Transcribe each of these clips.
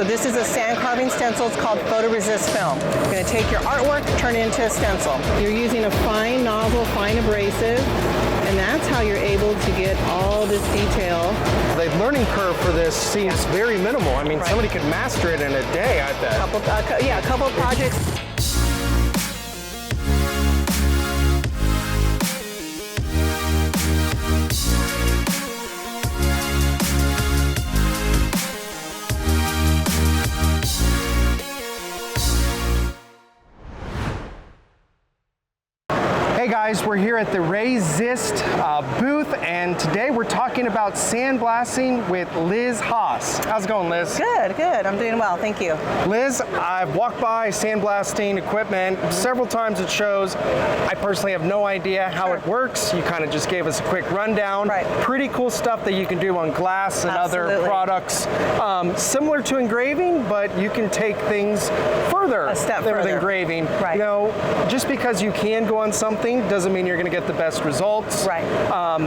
this is a sand carving stencil. It's called photoresist film. You're going to take your artwork, turn it into a stencil. You're using a fine nozzle, fine abrasive, and that's how you're able to get all this detail. The learning curve for this seems very minimal. I mean, somebody could master it in a day, I bet. A couple of projects. Hey guys, we're here at the Rayzist booth, and today we're talking about sandblasting with Liz Haas. How's it going, Liz? Good, good. I'm doing well, thank you. Liz, I've walked by sandblasting equipment several times at shows. I personally have no idea how it works. You kind of just gave us a quick rundown. Right. Pretty cool stuff that you can do on glass and other products. Similar to engraving, but you can take things further than engraving. Right. You know, just because you can go on something doesn't mean you're going to get the best results. Right.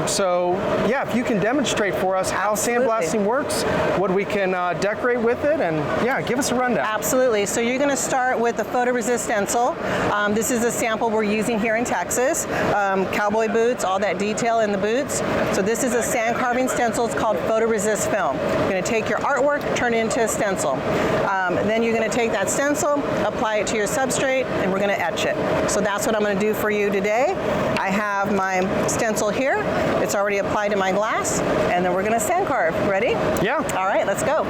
So yeah, if you can demonstrate for us how sandblasting works, what we can decorate with it, and yeah, give us a rundown. Absolutely. So you're going to start with the photoresist stencil. This is a sample we're using here in Texas. Cowboy boots, all that detail in the boots. So this is a sand carving stencil. It's called photoresist film. You're going to take your artwork, turn it into a stencil. Then you're going to take that stencil, apply it to your substrate, and we're going to etch it. So that's what I'm going to do for you today. I have my stencil here. It's already applied to my glass, and then we're going to sand carve. Ready? Yeah. All right, let's go.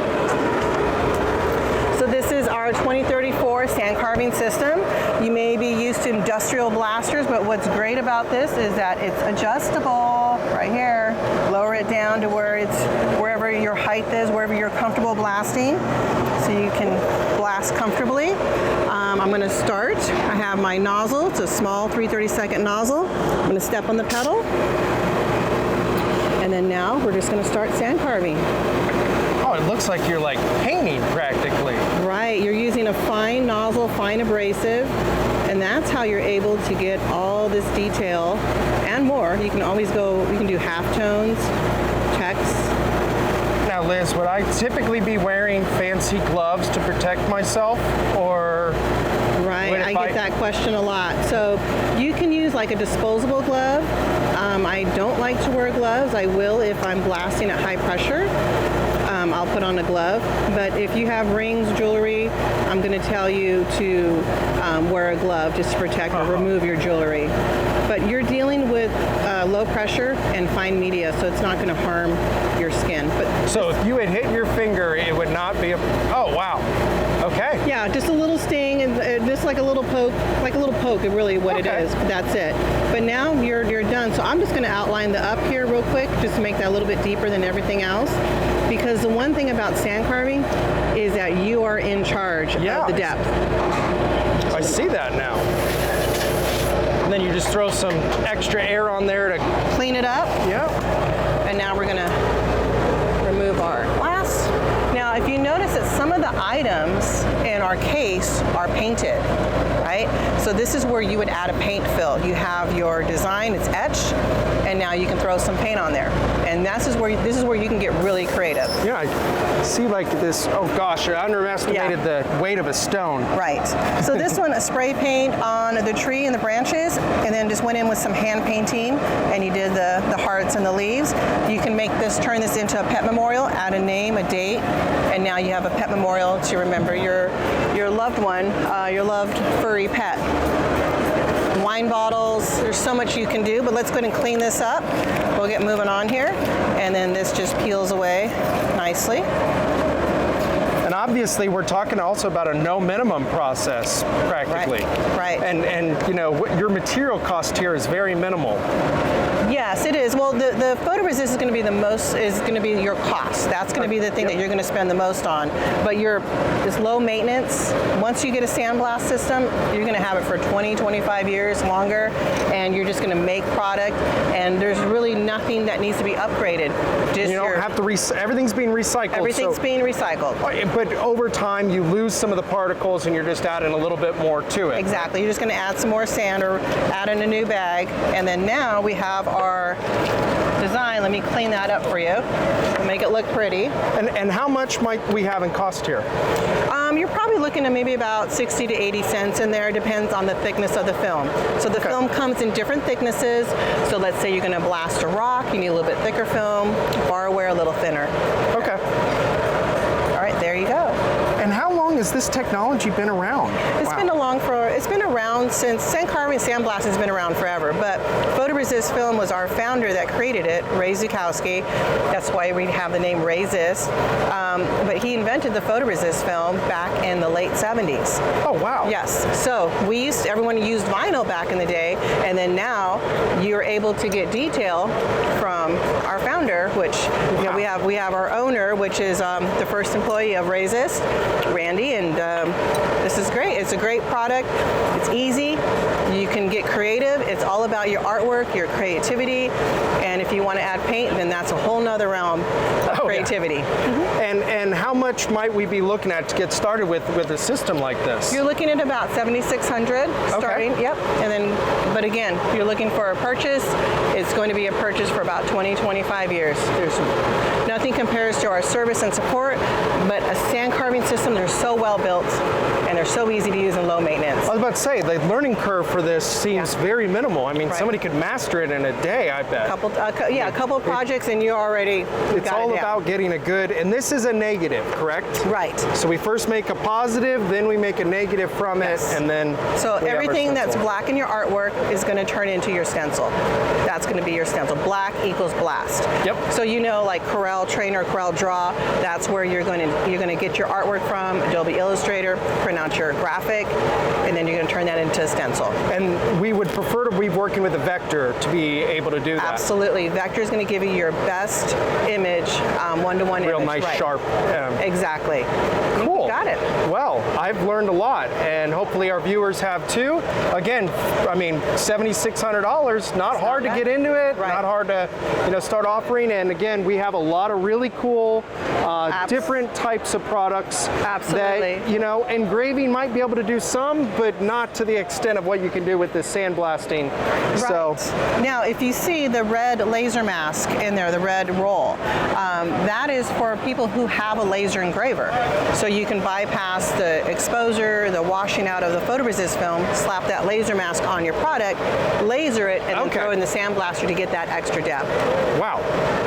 So this is our 2034 sand carving system. You may be used to industrial blasters, but what's great about this is that it's adjustable right here. Lower it down to where it's wherever your height is, wherever you're comfortable blasting, so you can blast comfortably. I'm going to start. I have my nozzle. It's a small 3/32 nozzle. I'm going to step on the pedal, and then now we're just going to start sand carving. Oh, it looks like you're like painting practically. Right, you're using a fine nozzle, fine abrasive, and that's how you're able to get all this detail and more. You can always go, you can do halftones, checks. Now, Liz, would I typically be wearing fancy gloves to protect myself, or? Right, I get that question a lot. So you can use like a disposable glove. I don't like to wear gloves. I will if I'm blasting at high pressure. I'll put on a glove, but if you have rings, jewelry, I'm going to tell you to wear a glove just to protect or remove your jewelry. But you're dealing with low pressure and fine media, so it's not going to harm your skin. But so if you had hit your finger, it would not be a, oh wow, okay. Yeah, just a little sting and just like a little poke, is really what it is. That's it. But now you're done. So I'm just going to outline the up here real quick, just to make that a little bit deeper than everything else. Because the one thing about sand carving is that you are in charge of the depth. I see that now. And then you just throw some extra air on there to clean it up. Yeah. And now we're gonna remove our glass. Now, if you notice that some of the items in our case are painted, right? So this is where you would add a paint fill. You have your design, it's etched, and now you can throw some paint on there. And this is where you can get really creative. Yeah, I see like this, oh gosh, I underestimated the weight of a stone. Right. So this one, a spray paint on the tree and the branches, and then just went in with some hand painting, and you did the hearts and the leaves. You can turn this into a pet memorial, add a name, a date, and now you have a pet memorial to remember your loved one, your loved furry pet. Wine bottles, there's so much you can do, but let's go ahead and clean this up. We'll get moving on here, and then this just peels away nicely. And obviously we're talking also about a no minimum process practically. Right. And you know, your material cost here is very minimal. Yes, it is. Well, the photoresist is going to be your cost. That's going to be the thing that you're going to spend the most on. But this low maintenance, once you get a sandblast system, you're going to have it for 20, 25 years longer, and you're just going to make product, and there's really nothing that needs to be upgraded. Just you don't have to everything's being recycled. Everything's being recycled. But over time you lose some of the particles and you're just adding a little bit more to it. Exactly. You're just going to add some more sand or add in a new bag. And then now we have our design. Let me clean that up for you. Make it look pretty. And how much might we have in cost here? You're probably looking at maybe about 60 to 80 cents in there. Depends on the thickness of the film. So the film comes in different thicknesses. So let's say you're going to blast a rock. You need a little bit thicker film. Barware a little thinner. Okay. All right, there you go. And how long has this technology been around? It's been around since sand carving, sandblasting has been around forever. But photoresist film was our founder that created it, Ray Zukowski. That's why we have the name Rayzist. But he invented the photoresist film back in the late 70s. Oh wow. Yes. So everyone used vinyl back in the day, and then now you're able to get detail from our founder, which we have our owner, which is the first employee of Rayzist, Randy, and this is great. It's a great product. It's easy. You can get creative. It's all about your artwork, your creativity, and if you want to add paint, then that's a whole nother realm of creativity. Yeah. And how much might we be looking at to get started with a system like this? You're looking at about $7,600 starting. Yep. And then, but again, if you're looking for a purchase, it's going to be a purchase for about 20, 25 years. There's nothing compares to our service and support, but a sand carving system, they're so well built and they're so easy to use and low maintenance. I was about to say, the learning curve for this seems very minimal. I mean, somebody could master it in a day, I bet. A couple of projects and you already It's all about getting a good, and this is a negative, correct? Right. So we first make a positive, then we make a negative from it, and then so everything that's black in your artwork is going to turn into your stencil. That's going to be your stencil. Black equals blast. Yep. So you know, like Corel Trainer, Corel Draw, that's where you're going to get your artwork from. Adobe Illustrator, print out your graphic, and then you're going to turn that into a stencil. And we would prefer to be working with a vector to be able to do that. Absolutely. Vector is going to give you your best image, one-to-one image. Real nice, sharp. Exactly. Cool. You got it. Well, I've learned a lot, and hopefully our viewers have too. Again, I mean, $7,600, not hard to get into it, not hard to start offering. And again, we have a lot of really cool different types of products. Absolutely. That, engraving might be able to do some, but not to the extent of what you can do with this sandblasting. Right. So now, if you see the red laser mask in there, the red roll, that is for people who have a laser engraver. So you can bypass the exposure, the washing out of the photoresist film, slap that laser mask on your product, laser it, and then throw in the sandblaster to get that extra depth. Wow,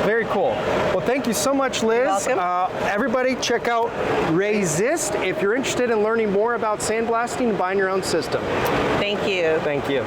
very cool. Well, thank you so much, Liz. You're welcome. Everybody, check out Rayzist if you're interested in learning more about sandblasting and buying your own system. Thank you. Thank you.